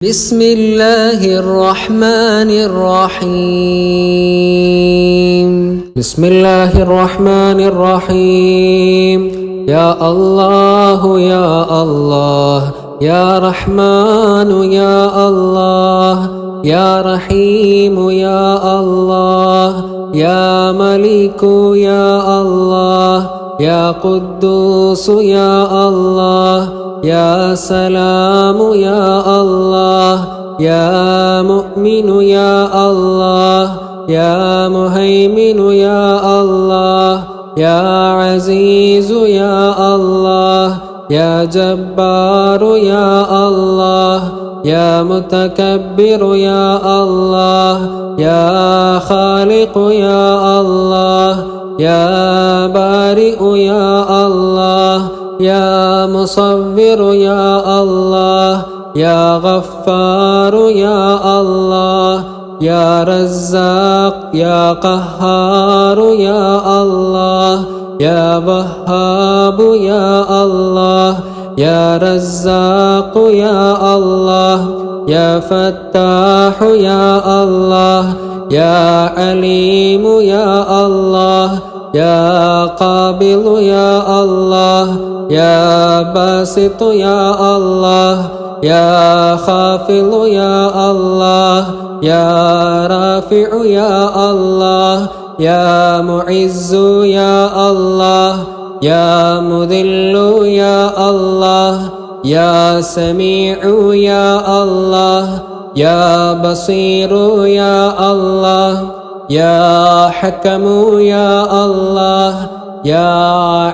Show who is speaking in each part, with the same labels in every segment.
Speaker 1: بسم الله الرحمن الرحيم. بسم الله الرحمن الرحيم. يا الله يا الله يا رحمن يا الله يا رحيم يا الله يا ملك يا الله يا قدوس يا الله يا سلام يا الله يا مؤمن يا الله يا مهيمن يا الله يا عزيز يا الله يا جبار يا الله يا متكبر يا الله يا خالق يا الله يا بارئ يا الله يا مصور يا الله يا غفار يا الله يا رزاق يا قهار يا الله يا وهاب يا الله يا رزاق يا الله يا فتاح يا الله يا عليم يا الله يا قابل يا الله يا باسط يا الله يا خافض يا الله يا رافع يا الله يا معز يا الله يا مذل يا الله يا سميع يا الله يا بصير يا الله يا حكم يا الله يا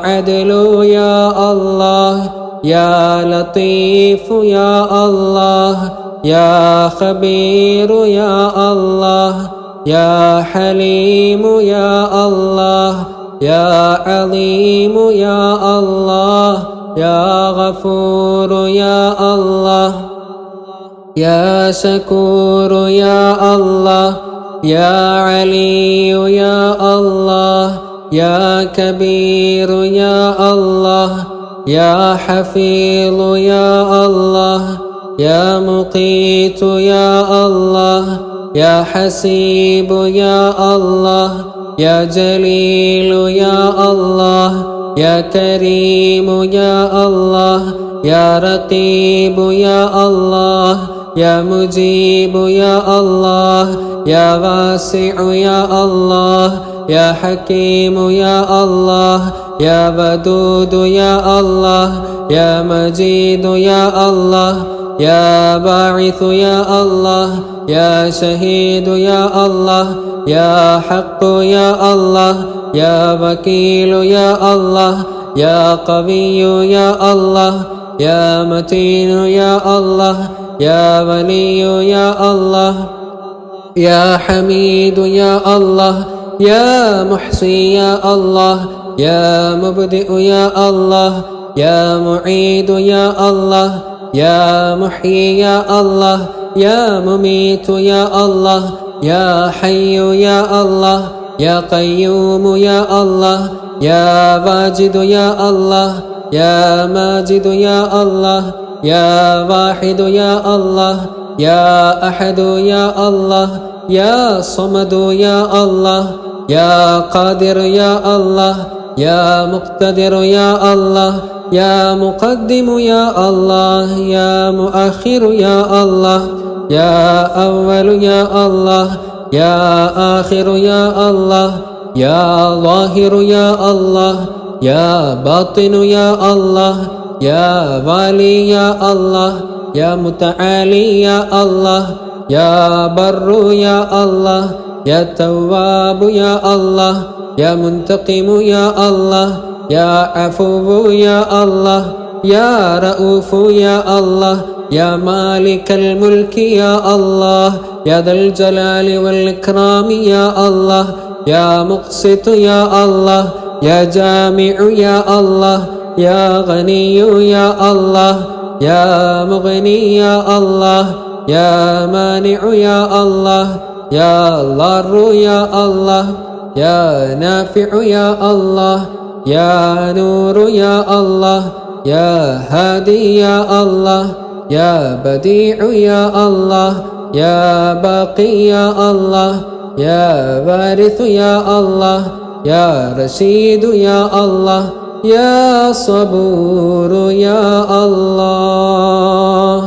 Speaker 1: عدل يا الله يا لطيف يا الله يا خبير يا الله يا حليم يا الله يا عظيم يا الله يا غفور يا الله يا شكور يا الله يا علي يا الله يا كبير يا الله يا حفيظ يا الله يا مقيت يا الله يا حسيب يا الله يا جليل يا الله يا كريم يا الله يا رقيب يا الله يا مجيب يا الله يا واسع يا الله يا حكيم يا الله يا ودود يا الله يا مجيد يا الله يا باعث يا الله يا شهيد يا الله يا حق يا الله يا وكيل يا الله يا قوي يا الله يا متين يا الله يا ولي يا الله يا حميد يا الله يا محصي يا الله يا مبدئ يا الله يا معيد يا الله يا محيي يا الله يا مميت يا الله يا حي يا الله يا قيوم يا الله يا واجد يا الله يا ماجد يا الله يا واحد يا الله يا أحد يا الله يا صمد يا الله يا قادر يا الله يا مقتدر يا الله يا مقدم يا الله يا مؤخر يا الله يا أول يا الله يا آخر يا الله يا ظاهر يا الله يا باطن يا الله يا والي يا الله يا متعالي يا الله يا بر يا الله يا تواب يا الله يا منتقم يا الله يا عفو يا الله يا رؤوف يا الله يا مالك الملك يا الله يا ذا الجلال والإكرام يا الله يا مقسط يا الله يا جامع يا الله يا غني يا الله يا مغني يا الله يا مانع يا الله يا ضار يا الله يا نافع يا الله يا نور يا الله يا هادي يا الله يا بديع يا الله يا باقي يا الله يا وارث يا الله يا رشيد يا الله يا صبور يا الله.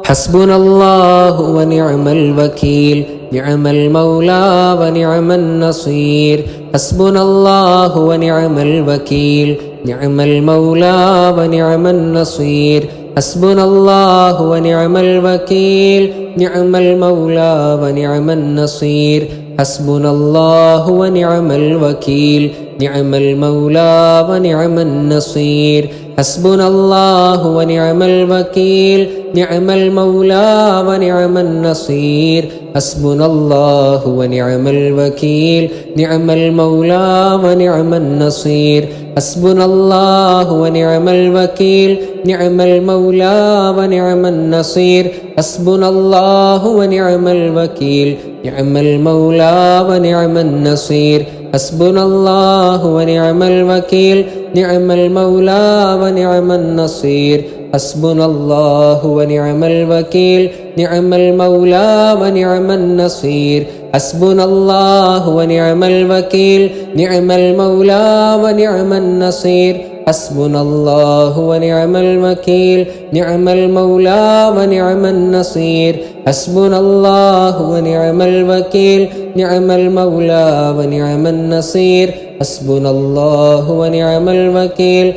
Speaker 1: حسبنا الله ونعم الوكيل نعم المولى ونعم النصير. حسبنا الله ونعم الوكيل نعم المولى ونعم النصير. حسبنا الله ونعم الوكيل نعم المولى ونعم النصير. حسبنا الله ونعم الوكيل نعم المولى ونعم النصير. حسبنا الله ونعم الوكيل نعم المولى ونعم النصير. حسبنا الله ونعم الوكيل نعم المولى ونعم النصير. حسبنا الله ونعم الوكيل نعم المولى ونعم النصير. حسبنا الله ونعم الوكيل نعم المولى ونعم النصير. حسبنا الله ونعم الوكيل نعم المولى ونعم النصير. حسبنا الله ونعم الوكيل نعم المولى ونعم النصير. حسبنا الله ونعم الوكيل نعم المولى ونعم النصير. حسبنا الله ونعم الوكيل نعم المولى ونعم النصير. حسبنا الله ونعم الوكيل نعم المولى ونعم النصير. حسبنا الله ونعم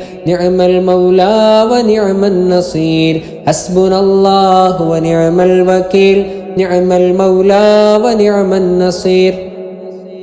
Speaker 1: الوكيل نعم المولى ونعم النصير. حسبنا الله ونعم الوكيل نعم المولى ونعم النصير.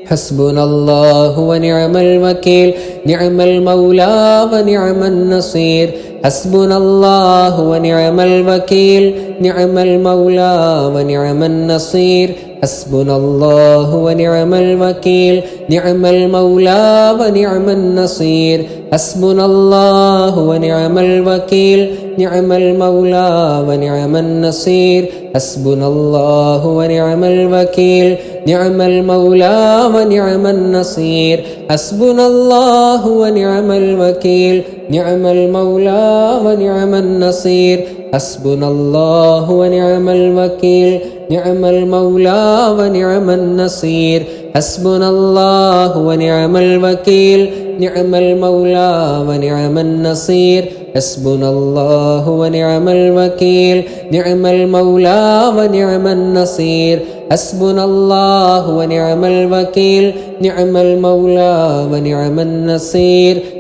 Speaker 1: حسبنا الله ونعم الوكيل نعم المولى ونعم النصير. حسبنا الله ونعم الوكيل نعم المولى ونعم النصير. حسبنا الله ونعم الوكيل نعم المولى ونعم النصير. حسبنا الله ونعم الوكيل نعم المولى ونعم النصير. حسبنا الله ونعم الوكيل نعم المولى ونعم النصير. حسبنا الله ونعم الوكيل نعم المولى ونعم النصير. حسبنا الله ونعم الوكيل نعم المولى ونعم النصير. حسبنا الله ونعم الوكيل نعم المولى ونعم النصير. حسبنا الله ونعم الوكيل نعم المولى ونعم النصير. حسبنا الله ونعم الوكيل نعم المولى ونعم النصير. حسبنا الله ونعم الوكيل نعم المولى ونعم النصير.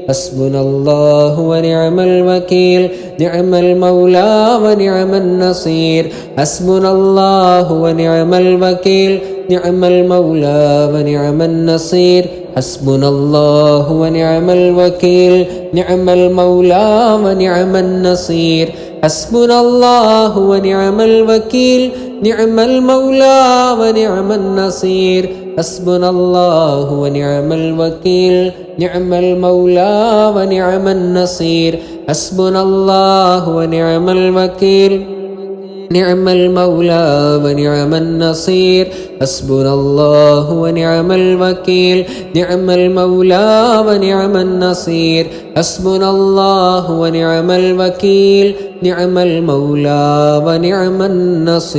Speaker 1: حسبنا الله ونعم الوكيل نعم المولى ونعم النصير. حسبنا الله ونعم الوكيل نعم المولى ونعم النصير. حسبنا الله ونعم الوكيل نعم المولى ونعم النصير. حسبنا الله ونعم الوكيل نعم المولى ونعم النصير. حسبنا الله ونعم الوكيل نعم المولى ونعم النصير. حسبنا الله ونعم الوكيل نعم المولى ونعم النصير. حسبنا الله ونعم الوكيل نعم المولى ونعم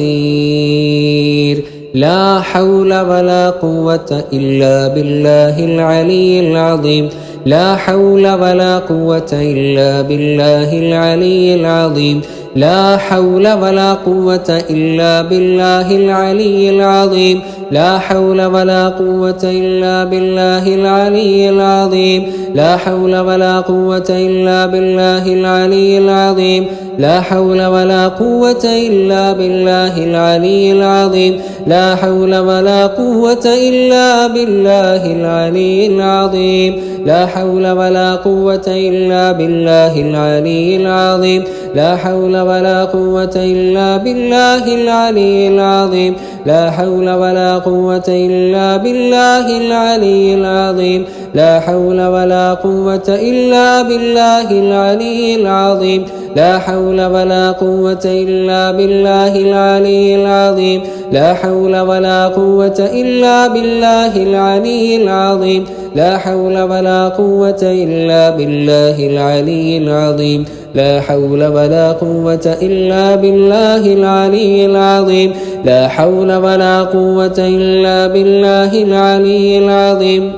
Speaker 1: النصير. لا حول ولا قوة إلا بالله العلي العظيم. لا حول ولا قوة إلا بالله العلي العظيم. لا حول ولا قوة إلا بالله العلي العظيم. لا حول ولا قوة إلا بالله العلي العظيم. لا حول ولا قوة إلا بالله العلي العظيم. لا حول ولا قوة إلا بالله العلي العظيم. لا حول ولا قوة إلا بالله العلي العظيم. لا حول ولا قوة إلا بالله العلي العظيم. لا حول ولا قوة إلا بالله العلي العظيم. لا حول ولا قوة إلا بالله العلي العظيم. لا حول ولا قوة إلا بالله العلي العظيم. لا حول ولا قوة إلا بالله العلي العظيم. لا حول ولا قوة إلا بالله العلي العظيم. لا حول ولا قوة إلا بالله العلي العظيم. لا حول ولا قوة إلا بالله العلي العظيم لا حول ولا قوة إلا بالله العلي العظيم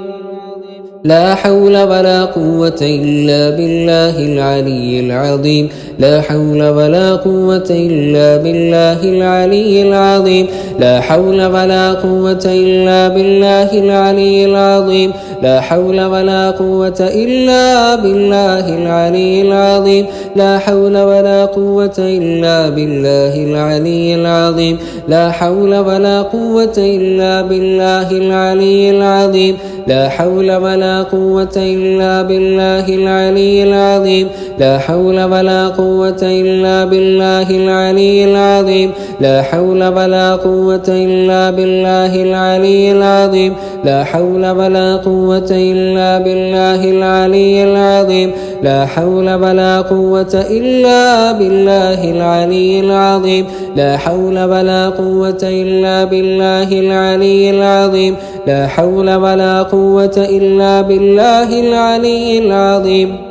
Speaker 1: لا حول ولا قوة إلا بالله العلي العظيم لا حول ولا قوة إلا بالله العلي العظيم لا حول ولا قوة إلا بالله العلي العظيم لا حول ولا قوة إلا بالله العلي العظيم لا حول ولا قوة إلا بالله العلي العظيم لا حول ولا قوة إلا بالله العلي العظيم لا حول ولا قوة إلا بالله العلي العظيم لا حول ولا قوة إلا بالله العلي العظيم لا حول ولا قوة إلا بالله العلي العظيم لا حول ولا قوة إلا بالله العلي العظيم لا حول ولا قوة إلا بالله العلي العظيم لا حول ولا قوة إلا بالله العلي العظيم لا حول ولا قوة إلا بالله العلي العظيم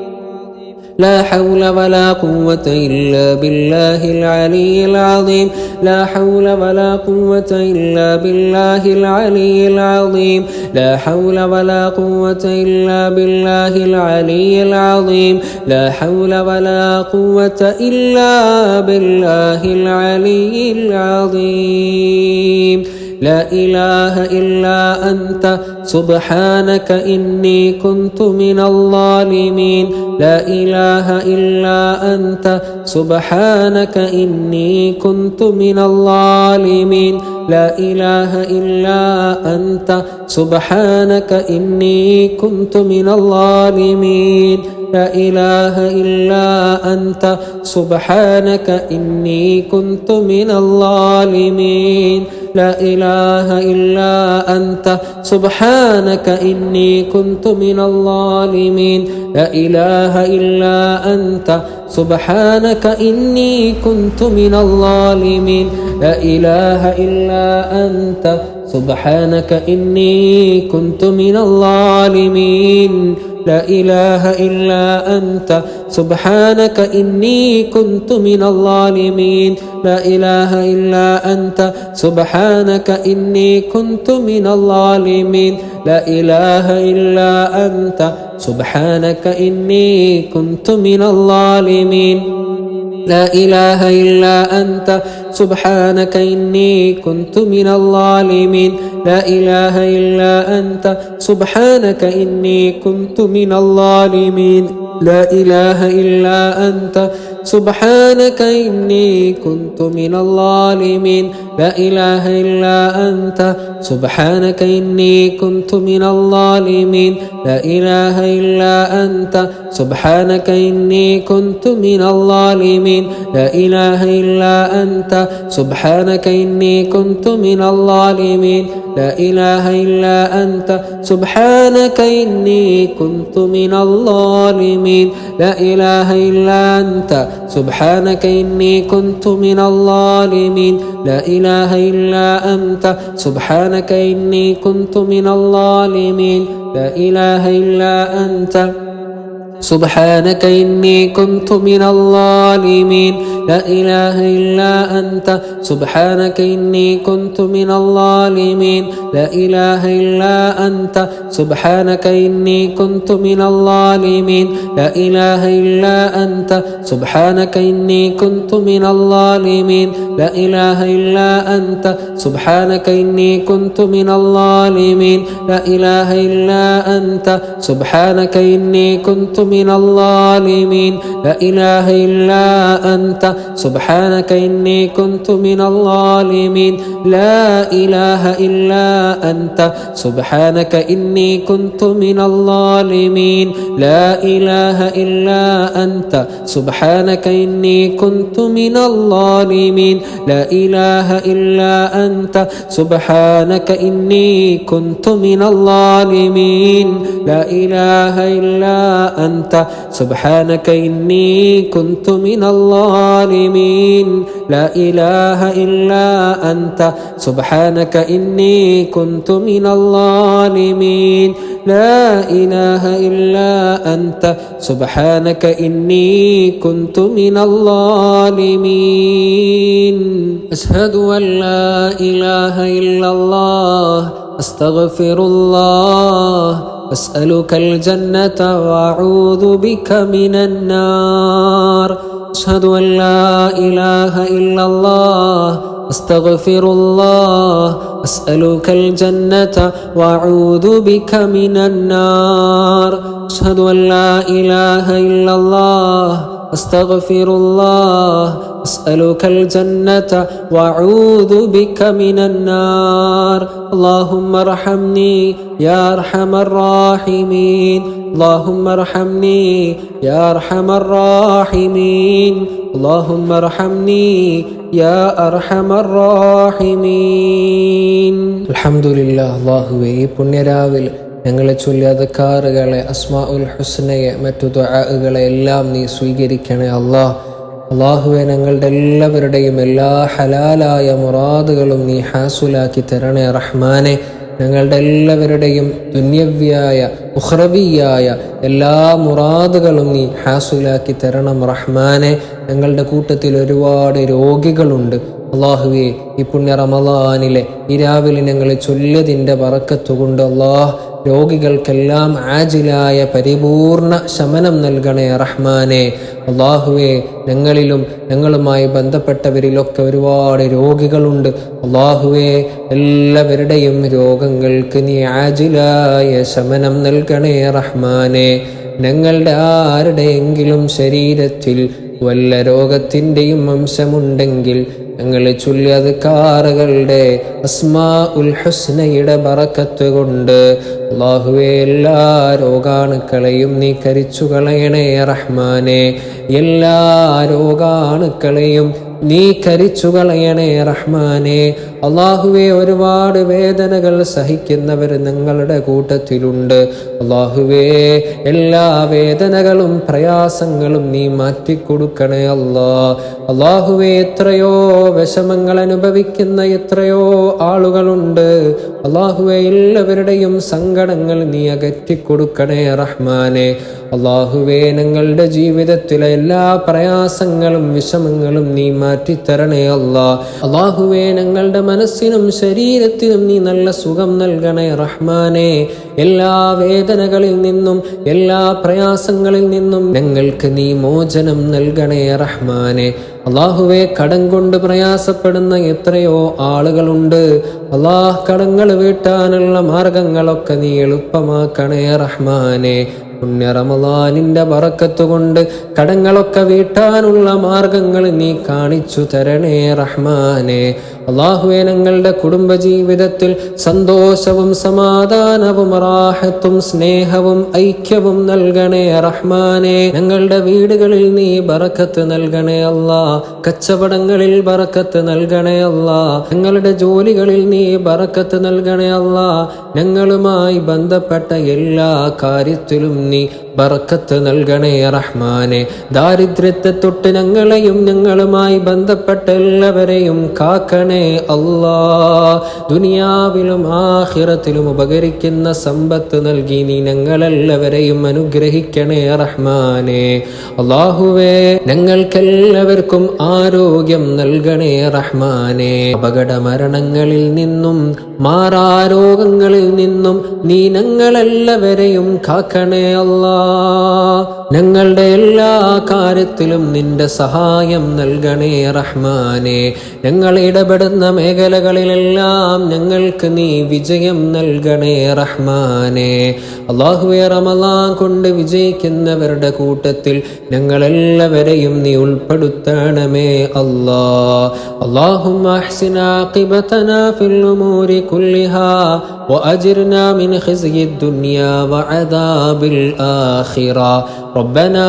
Speaker 1: لا حول ولا قوة إلا بالله العلي العظيم لا حول ولا قوة إلا بالله العلي العظيم لا حول ولا قوة إلا بالله العلي العظيم لا حول ولا قوة إلا بالله العلي العظيم لا إله إلا أنت سبحانك إني كنت من الظالمين لا إله إلا أنت سبحانك إني كنت من الظالمين لا إله إلا أنت سبحانك إني كنت من الظالمين لا إله إلا أنت سبحانك إني كنت من الظالمين لا إله إلا أنت سبحانك إني كنت من الظالمين لا إله إلا أنت سبحانك إني كنت من الظالمين لا إله إلا أنت سبحانك إني كنت من الظالمين لا إله إلا أنت سبحانك إني كنت من الظالمين لا إله إلا أنت سبحانك إني كنت من الظالمين لا إله إلا أنت سبحانك إني كنت من الظالمين لا إله إلا أنت سبحانك إني كنت من الظالمين لا إله إلا أنت سبحانك إني كنت من الظالمين لا إله إلا أنت سبحانك إني كنت من الظالمين لا إله إلا أنت سبحانك إني كنت من الظالمين لا إله إلا أنت سبحانك إني كنت من الظالمين لا إله إلا أنت سبحانك إني كنت من الظالمين لا إله إلا أنت سبحانك إني كنت من الظالمين لا إله إلا أنت سبحانك إني كنت من الظالمين لا إله إلا أنت سبحانك إني كنت من الظالمين لا إله إلا أنت سبحانك إني كنت من الظالمين لا إله إلا أنت سبحانك إني كنت من الظالمين لا إله إلا أنت سبحانك إني كنت من الظالمين لا إله إلا أنت سبحانك إني كنت من الظالمين لا إله إلا أنت سبحانك إني كنت من الظالمين لا إله إلا أنت سبحانك إني كنت من الظالمين لا إله إلا أنت سبحانك إني كنت من الظالمين لا إله إلا أنت سبحانك إني كنت من الظالمين لا إله إلا أنت سبحانك إني كنت من الظالمين لا إله إلا أنت سبحانك إني كنت من الظالمين لا إله إلا أنت أنت سبحانك إني كنت من الظالمين لا إله إلا أنت سبحانك إني كنت من الظالمين لا إله إلا أنت سبحانك إني كنت من الظالمين أشهد أن لا إله إلا الله أستغفر الله أسألك الجنة وأعوذ بك من النار أشهد أن لا إله إلا الله أستغفر الله أسألك الجنة وأعوذ بك من النار أشهد أن لا إله إلا الله أستغفر الله أسألك الجنة وأعوذ بك من النار اللهم ارحمني يا أرحم الراحمين اللهم ارحمني يا أرحم الراحمين اللهم ارحمني يا أرحم الراحمين الحمد لله അല്ലാഹുവേ ഈ പുണ്യരാവിൽ ഞങ്ങളെ ചൊല്ലിയ അദ്കാറുകളെ അസ്മാഉൽ ഹുസ്നയെ മറ്റു ദുആകളെ എല്ലാം നീ സ്വീകരിക്കണേ അല്ലാഹുവേ ഞങ്ങളുടെ എല്ലാവരുടെയും എല്ലാ ഹലാലായ മുറാദുകളും നീ ഹാസുലാക്കി തരണേ റഹ്മാനെ ഞങ്ങളുടെ എല്ലാവരുടെയും ദുന്യവ്യായ ഉഖ്റവിയായ എല്ലാ മുറാദുകളും നീ ഹാസുലാക്കി തരണം റഹ്മാനെ ഞങ്ങളുടെ കൂട്ടത്തിൽ ഒരുപാട് രോഗികളുണ്ട് അല്ലാഹുവേ ഈ പുണ്യ റമളാനിലെ ഈ രാവിലെ ഞങ്ങൾ ചൊല്ലിയതിൻ്റെ ബറക്കത്തുകൊണ്ട് രോഗികൾക്കെല്ലാം ആജിലായ പരിപൂർണ ശമനം നൽകണേ റഹ്മാനെ അല്ലാഹുവേ ഞങ്ങളിലും ഞങ്ങളുമായി ബന്ധപ്പെട്ടവരിലൊക്കെ ഒരുപാട് രോഗികളുണ്ട് അല്ലാഹുവേ എല്ലാവരുടെയും രോഗങ്ങൾക്ക് നീ ആജിലായ ശമനം നൽകണേ റഹ്മാനെ ഞങ്ങളുടെ ആരുടെയെങ്കിലും ശരീരത്തിൽ വല്ല രോഗത്തിൻ്റെയും അംശമുണ്ടെങ്കിൽ ഞങ്ങൾ ചൊല്ലിയ അദ്കാറുകളുടെ അസ്മാഉൽ ഹുസ്നയുടെ ബറക്കത്ത് കൊണ്ട് അല്ലാഹുവേ എല്ലാ രോഗാണുക്കളെയും നീ കരിച്ചു കളയണേ റഹ്മാനെ എല്ലാ രോഗാണുക്കളെയും നീ കരിച്ചു കളയണേ റഹ്മാനെ അല്ലാഹുവേ ഒരുപാട് വേദനകൾ സഹിക്കുന്നവർ ഞങ്ങളുടെ കൂട്ടത്തിലുണ്ട് അല്ലാഹുവേ എല്ലാ വേദനകളും പ്രയാസങ്ങളും നീ മാറ്റിക്കൊടുക്കണേ അല്ലാഹുവേ എത്രയോ വിഷമങ്ങൾ അനുഭവിക്കുന്ന എത്രയോ ആളുകളുണ്ട് അല്ലാഹുവേ എല്ലാവരുടെയും സങ്കടങ്ങൾ നീ അകറ്റിക്കൊടുക്കണേ റഹ്മാനെ അല്ലാഹുവേ ഞങ്ങളുടെ ജീവിതത്തിലെ എല്ലാ പ്രയാസങ്ങളും വിഷമങ്ങളും നീ മാറ്റിത്തരണേ അല്ലാഹുവേ ഞങ്ങളുടെ മനസ്സിനും ശരീരത്തിനും നീ നല്ല സുഖം നൽകണേ റഹ്മാനെ എല്ലാ വേദനകളിൽ നിന്നും എല്ലാ പ്രയാസങ്ങളിൽ നിന്നും ഞങ്ങൾക്ക് നീ മോചനം നൽകണേ റഹ്മാനെ അല്ലാഹുവേ കടം കൊണ്ട് പ്രയാസപ്പെടുന്ന എത്രയോ ആളുകളുണ്ട് കടങ്ങൾ വീട്ടാനുള്ള മാർഗങ്ങളൊക്കെ നീ എളുപ്പമാക്കണേ റഹ്മാനെ പുണ്യ റമളാനിന്റെ ബറക്കത്ത് കൊണ്ട് കടങ്ങളൊക്കെ വീട്ടാനുള്ള മാർഗങ്ങൾ നീ കാണിച്ചു തരണേ റഹ്മാനെ അല്ലാഹുവേ ഞങ്ങളുടെ കുടുംബജീവിതത്തിൽ സന്തോഷവും സമാധാനവും റാഹത്തും സ്നേഹവും ഐക്യവും നൽകണേ റഹ്മാനെ ഞങ്ങളുടെ വീടുകളിൽ നീ ബറക്കത്ത് നൽകണേ കച്ചവടങ്ങളിൽ ബറക്കത്ത് നൽകണേ ഞങ്ങളുടെ ജോലികളിൽ നീ ബറക്കത്ത് നൽകണേ ഞങ്ങളുമായി ബന്ധപ്പെട്ട എല്ലാ കാര്യത്തിലും നീ ബറക്കത്ത് നൽകണേ റഹ്മാനെ ദാരിദ്ര്യത്തെ തൊട്ട് ഞങ്ങളെയും ഞങ്ങളുമായി ബന്ധപ്പെട്ട എല്ലാവരെയും കാക്കണേ ദുനിയാവിലും ആഖിറത്തിലും ഉപകരിക്കുന്ന സമ്പത്ത് നൽകി നീ ഞങ്ങളെല്ലാവരെയും അനുഗ്രഹിക്കണേ റഹ്മാനെ അല്ലാഹുവേ ഞങ്ങൾക്കെല്ലാവർക്കും ആരോഗ്യം നൽകണേ റഹ്മാനെ അപകട മരണങ്ങളിൽ നിന്നും മാറാരോഗങ്ങളിൽ നിന്നും നീ ഞങ്ങളെല്ലാവരെയും കാക്കണേ ഞങ്ങളുടെ എല്ലാ കാര്യത്തിലും നിന്റെ സഹായം നൽകണേ റഹ്മാനെ ഞങ്ങൾ ഇടപെടുന്ന മേഖലകളിലെല്ലാം ഞങ്ങൾക്ക് നീ വിജയം നൽകണേ റഹ്മാനെ അല്ലാഹുവേ റമളാൻ കൊണ്ട് വിജയിക്കുന്നവരുടെ കൂട്ടത്തിൽ ഞങ്ങളെല്ലാവരെയും നീ ഉൾപ്പെടുത്തണമേ അല്ലാഹുമ്മ അഹ്സിന ആഖിബതനാ ഫിൽ ഉമൂരി കുല്ലിഹാ وأجرنا من خزي الدنيا وعذاب الآخرة ربنا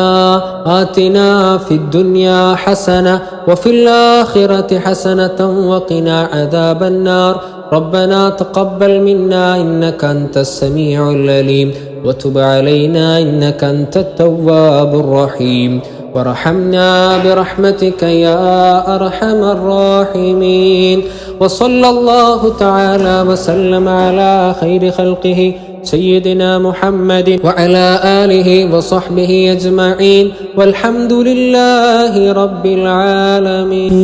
Speaker 1: آتنا في الدنيا حسنة وفي الآخرة حسنة وقنا عذاب النار ربنا تقبل منا إنك أنت السميع العليم وتب علينا إنك أنت التواب الرحيم وارحمنا برحمتك يا أرحم الراحمين. وصلى الله تعالى وسلم على خير خلقه سيدنا محمد وعلى آله وصحبه أجمعين والحمد لله رب العالمين.